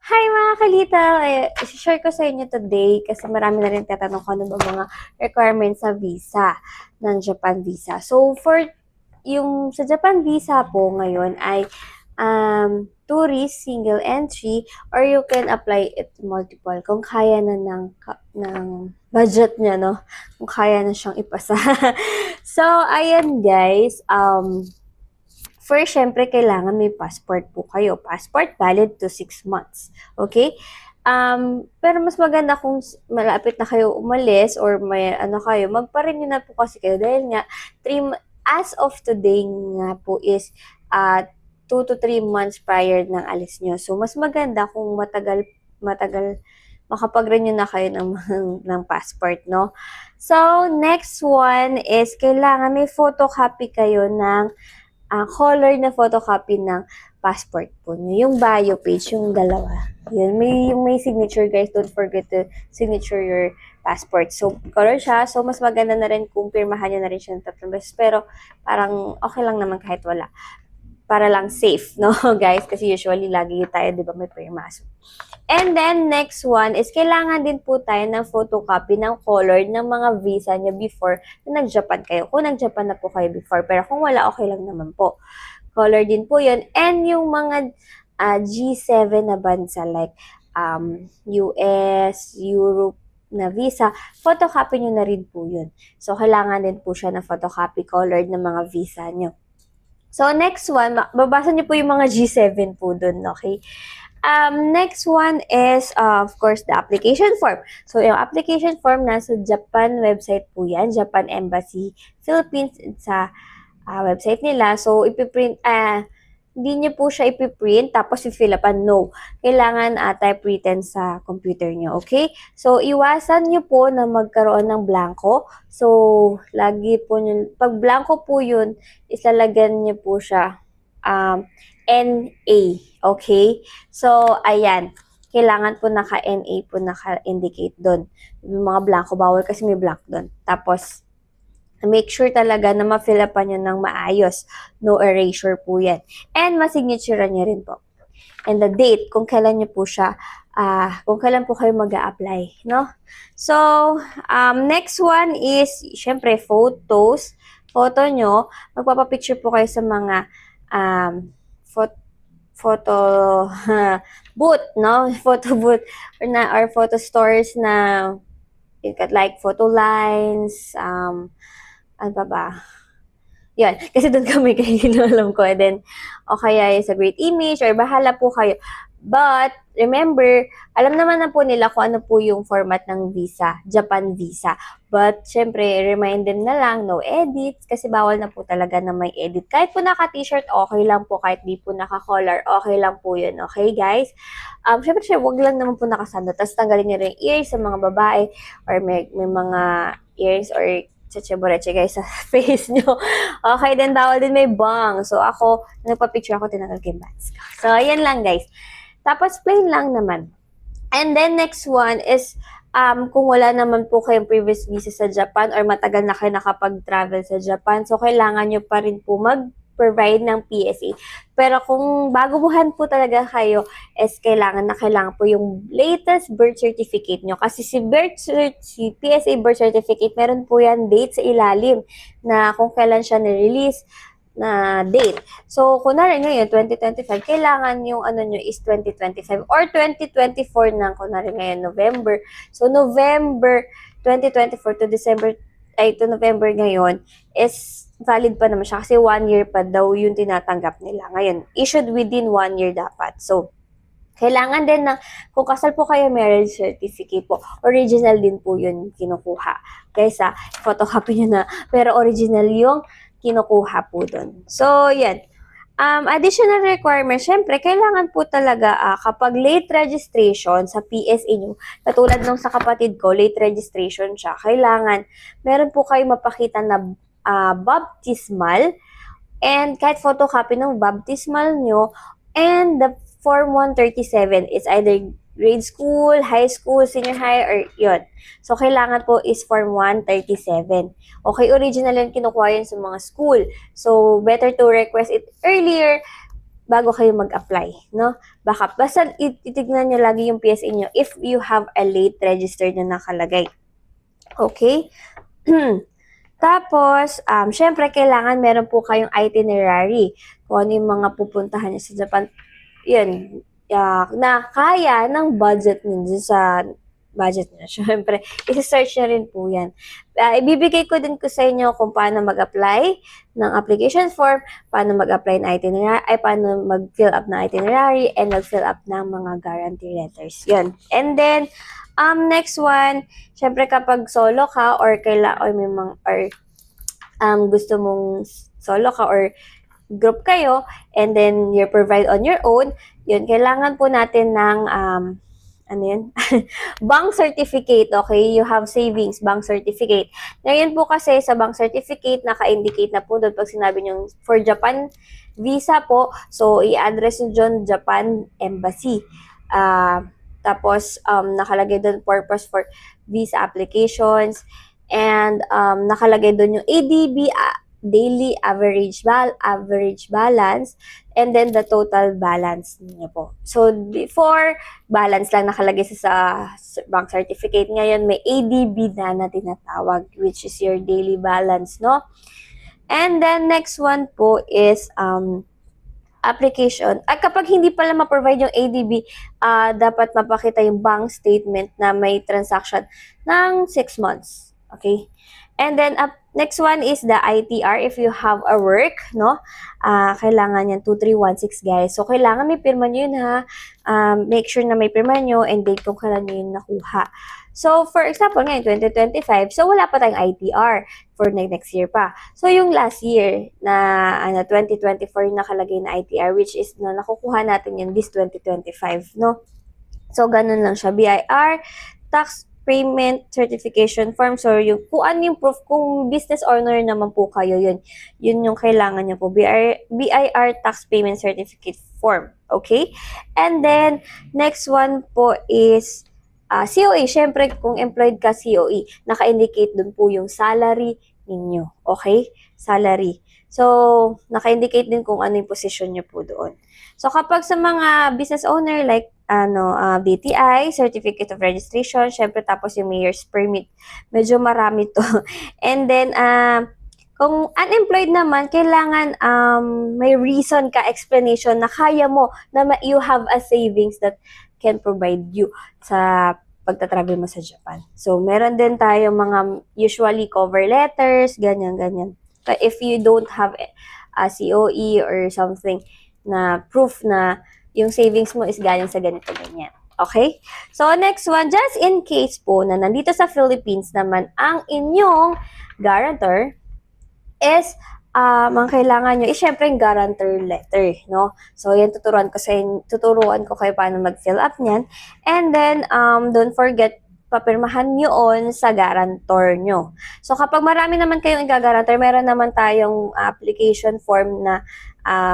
Hi mga kalita! I-share ko sa inyo today kasi marami na rin tatanong kung ano ba mga requirements sa visa ng Japan visa. So for yung sa Japan visa po ngayon ay tourist, single entry, or you can apply it multiple kung kaya na ng budget niya, no? Kung kaya na siyang ipasa. So, ayan guys, first, syempre, kailangan may passport po kayo. Passport valid to 6 months. Okay? Pero mas maganda kung malapit na kayo umalis or may ano kayo, magpa-renew na po kasi kayo dahil nga as of today nga po is 2 to 3 months prior ng alis nyo. So, mas maganda kung matagal makapag-renew na kayo ng passport, no? So, next one is kailangan may photocopy kayo ng color na photocopy ng passport po niyo. Yung bio page, yung dalawa. Yun, may signature guys. Don't forget to signature your passport. So, color siya. So, mas maganda na rin kung pirmahan niyo na rin siya ng 3 beses. Pero, parang okay lang naman kahit wala. Para lang safe, no, guys? Kasi usually, lagi tayo, di ba, may pirma. And then, next one is kailangan din po tayo ng photocopy ng color ng mga visa niyo before na nag-Japan kayo. Kung nag-Japan na po kayo before, pero kung wala, okay lang naman po. Color din po yun. And yung mga G7 na bansa like US, Europe na visa, photocopy nyo na rin po yun. So, kailangan din po siya ng photocopy colored ng mga visa nyo. So, next one, babasa nyo po yung mga G7 po dun, okay? Next one is, of course, the application form. So, yung application form nasa Japan website po yan, Japan Embassy Philippines sa website nila. So, ipiprint, hindi nyo po siya ipiprint tapos i-fill up no. Kailangan typewritten sa computer nyo, okay? So, iwasan nyo po na magkaroon ng blanco. So, lagi po nyo, pag blanco po yun, ilalagyan nyo po siya NA, okay? So, ayan. Kailangan po naka-NA po naka-indicate doon. Yung mga blanco, bawal kasi may blank doon. Tapos, make sure talaga na ma-fill up nyo ng maayos. No erasure po yan. And ma-signature nyo rin po. And the date, kung kailan nyo po siya, kung kailan po kayo mag-a-apply, no? So, next one is, syempre, photos. Photo nyo, magpapapicture po kayo sa mga photo booth, no? Photo booth or photo stores na you got like photo lines, ano ba? Yan. Kasi doon kami kayo alam ko. And then, o kaya sa Great Image or bahala po kayo. But, remember, alam naman na po nila kung ano po yung format ng visa, Japan visa. But, syempre, remind them na lang, no edits, kasi bawal na po talaga na may edit. Kahit po naka-t-shirt, okay lang po. Kahit di po naka-collar, okay lang po yun. Okay, guys? Syempre, wag lang naman po nakasando. Tapos, tanggalin nyo rin ears sa mga babae or may mga ears or tsetseboreche guys sa face nyo. Okay, then bawal din may bang. So, ako, nagpa-picture ako, tinanggal ko yung bangs ko. So, ayan lang guys. Tapos, plain lang naman. And then, next one is, kung wala naman po kayong previous visa sa Japan or matagal na kayo nakapag-travel sa Japan, so kailangan nyo pa rin po mag-provide ng PSA. Pero kung baguhan po talaga kayo, is kailangan po yung latest birth certificate nyo. Kasi si PSA birth certificate, meron po yan date sa ilalim na kung kailan siya na-release na date. So, kunwari ngayon, 2025, kailangan yung ano nyo is 2025 or 2024 ng kunwari ngayon, November. So, November 2024 to November ngayon is valid pa naman siya kasi 1 year pa daw yung tinatanggap nila. Ngayon, issued within 1 year dapat. So, kailangan din na kung kasal po kayo, marriage certificate po. Original din po yun kinukuha. Kaysa, photocopy nyo na. Pero original yung kinukuha po doon. So, yan. Additional requirements, syempre, kailangan po talaga kapag late registration sa PSA nyo, katulad nung sa kapatid ko, late registration siya, kailangan, meron po kayo mapakita na baptismal and kahit photocopy ng baptismal nyo and the Form 137 is either grade school, high school, senior high, or yun. So, kailangan po is Form 137. Okay, original yan, kinukuha yan sa mga school. So, better to request it earlier bago kayo mag-apply, no? Basta titignan nyo lagi yung PSA nyo if you have a late register na nakalagay. Okay? Tapos, syempre, kailangan meron po kayong itinerary. Kung ano yung mga pupuntahan nyo sa Japan. Yun, na kaya ng budget nyo sa budget nyo. Syempre, isi-search nyo rin po yan. Ibibigay ko din ko sa inyo kung paano mag-apply ng application form, paano mag-apply ng itinerary, paano mag-fill up ng itinerary, and mag-fill up ng mga guarantee letters. Yun. And then, next one, syempre kapag solo ka or may mga, or gusto mong solo ka or group kayo, and then you provide on your own, yun, kailangan po natin ng ano yun? Bank certificate, okay? You have savings, bank certificate. Ngayon po kasi sa bank certificate, naka-indicate na po doon pag sinabi nyo for Japan visa po, so i-address nyo dyan Japan Embassy. Tapos, nakalagay doon purpose for visa applications, and nakalagay doon yung ADB, daily average balance, and then the total balance niya po. So, before, balance lang nakalagay sa bank certificate. Ngayon, may ADB na tinatawag, which is your daily balance, no? And then, next one po is application. At kapag hindi pala ma-provide yung ADB, dapat mapakita yung bank statement na may transaction ng 6 months. Okay? And then, next one is the ITR. If you have a work, no? Kailangan yan 2316, guys. So, kailangan may pirma nyo yun, ha? Make sure na may pirma nyo and date kung kailan nyo yun nakuha. So, for example, ngayon, 2025, so wala pa tayong ITR for next year pa. So, yung last year na 2024 yung nakalagay na ITR, which is na nakukuha natin yun this 2025, no? So, ganun lang siya. BIR, tax payment certification form. So, yung, kung ano yung proof, kung business owner naman po kayo, yun yung kailangan nyo po. BIR tax payment certificate form. Okay? And then, next one po is COE. Syempre, kung employed ka, COE, naka-indicate dun po yung salary ninyo. Okay? Salary. So, naka-indicate din kung ano yung position nyo po doon. So, kapag sa mga business owner, like, DTI, Certificate of Registration, syempre tapos yung mayor's permit. Medyo marami to. And then, kung unemployed naman, kailangan may reason ka, explanation na kaya mo, na you have a savings that can provide you sa pagtatravel mo sa Japan. So, meron din tayo mga usually cover letters, ganyan. But if you don't have a COE or something na proof na yung savings mo is galing sa ganyan. Okay? So, next one, just in case po na nandito sa Philippines naman ang inyong guarantor is ang kailangan nyo is syempre yung guarantor letter, no? So, yan tuturuan ko kayo paano mag-fill up niyan. And then, don't forget, papirmahan nyo sa guarantor nyo. So, kapag marami naman kayong i-guarantor, meron naman tayong application form na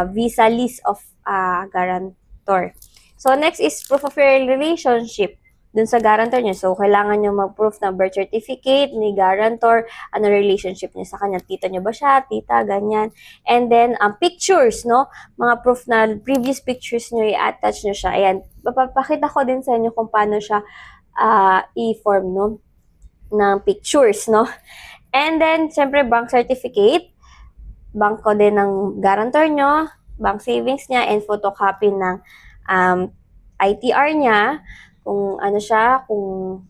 visa list of guarantor. So, next is proof of your relationship dun sa guarantor nyo. So, kailangan nyo mag-proof ng birth certificate ni guarantor, ano relationship nyo sa kanya, tita nyo ba siya, tita, ganyan. And then, pictures, no? Mga proof na previous pictures nyo, i-attach nyo siya. Ayan, papakita ko din sa inyo kung paano siya i-form, no? Ng pictures, no? And then, syempre, bank certificate, bank ko din ng guarantor nyo, bank savings niya, and photocopy ng ITR niya, kung ano siya, kung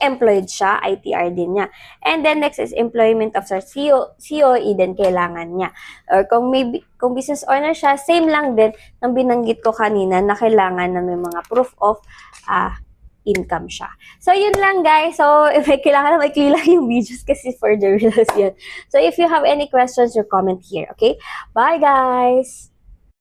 employed siya, ITR din niya. And then next is employment of COE din kailangan niya. Or kung business owner siya, same lang din ng binanggit ko kanina na kailangan na may mga proof of income siya. So, yun lang, guys. So, if may kailangan na maikli lang yung videos kasi for the reels yan. So, if you have any questions, your comment here, okay? Bye, guys!